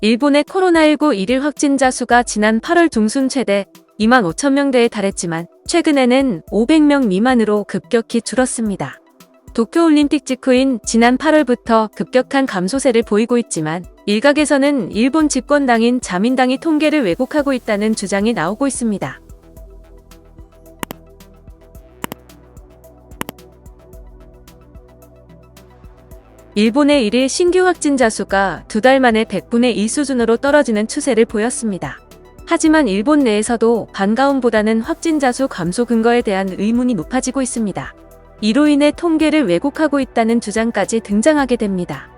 일본의 코로나19 일일 확진자 수가 지난 8월 중순 최대 25,000명대에 달했지만 최근에는 500명 미만으로 급격히 줄었습니다. 도쿄올림픽 직후인 지난 8월부터 급격한 감소세를 보이고 있지만 일각에서는 일본 집권당인 자민당이 통계를 왜곡하고 있다는 주장이 나오고 있습니다. 일본의 일일 신규 확진자 수가 2달 만에 100분의 1 수준으로 떨어지는 추세를 보였습니다. 하지만 일본 내에서도 반가움보다는 확진자 수 감소 근거에 대한 의문이 높아지고 있습니다. 이로 인해 통계를 왜곡하고 있다는 주장까지 등장하게 됩니다.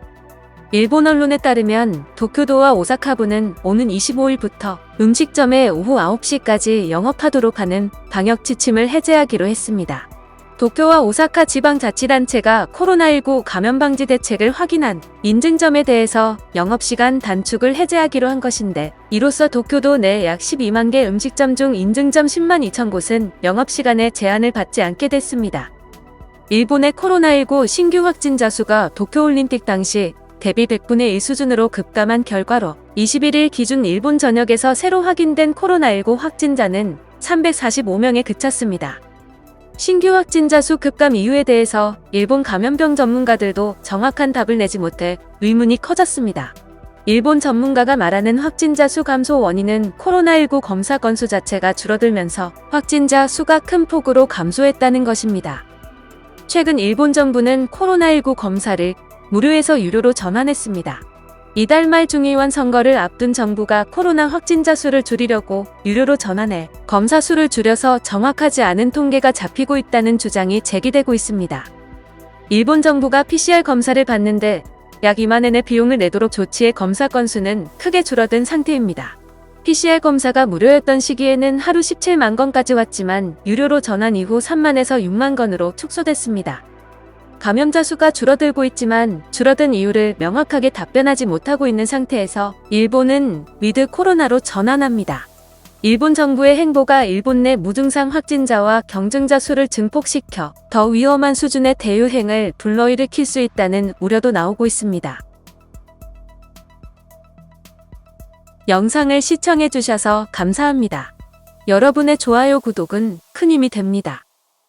일본 언론에 따르면 도쿄도와 오사카부는 오는 25일부터 음식점에 오후 9시까지 영업하도록 하는 방역 지침을 해제하기로 했습니다. 도쿄와 오사카 지방자치단체가 코로나19 감염 방지 대책을 확인한 인증점에 대해서 영업시간 단축을 해제하기로 한 것인데, 이로써 도쿄도 내 약 12만 개 음식점 중 인증점 10만 2천 곳은 영업시간에 제한을 받지 않게 됐습니다. 일본의 코로나19 신규 확진자 수가 도쿄올림픽 당시 대비 100분의 1 수준으로 급감한 결과로 21일 기준 일본 전역에서 새로 확인된 코로나19 확진자는 345명에 그쳤습니다. 신규 확진자 수 급감 이유에 대해서 일본 감염병 전문가들도 정확한 답을 내지 못해 의문이 커졌습니다. 일본 전문가가 말하는 확진자 수 감소 원인은 코로나19 검사 건수 자체가 줄어들면서 확진자 수가 큰 폭으로 감소했다는 것입니다. 최근 일본 정부는 코로나19 검사를 무료에서 유료로 전환했습니다. 이달 말 중의원 선거를 앞둔 정부가 코로나 확진자 수를 줄이려고 유료로 전환해 검사 수를 줄여서 정확하지 않은 통계가 잡히고 있다는 주장이 제기되고 있습니다. 일본 정부가 PCR 검사를 받는데 약 2만 엔의 비용을 내도록 조치해 검사 건수는 크게 줄어든 상태입니다. PCR 검사가 무료였던 시기에는 하루 17만 건까지 왔지만 유료로 전환 이후 3만에서 6만 건으로 축소됐습니다. 감염자 수가 줄어들고 있지만 줄어든 이유를 명확하게 답변하지 못하고 있는 상태에서 일본은 위드 코로나로 전환합니다. 일본 정부의 행보가 일본 내 무증상 확진자와 경증자 수를 증폭시켜 더 위험한 수준의 대유행을 불러일으킬 수 있다는 우려도 나오고 있습니다. 영상을 시청해주셔서 감사합니다. 여러분의 좋아요, 구독은 큰 힘이 됩니다.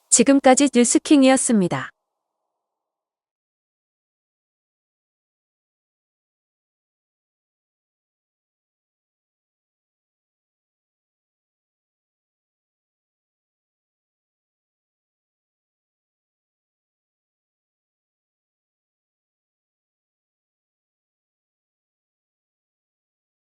지금까지 뉴스킹이었습니다.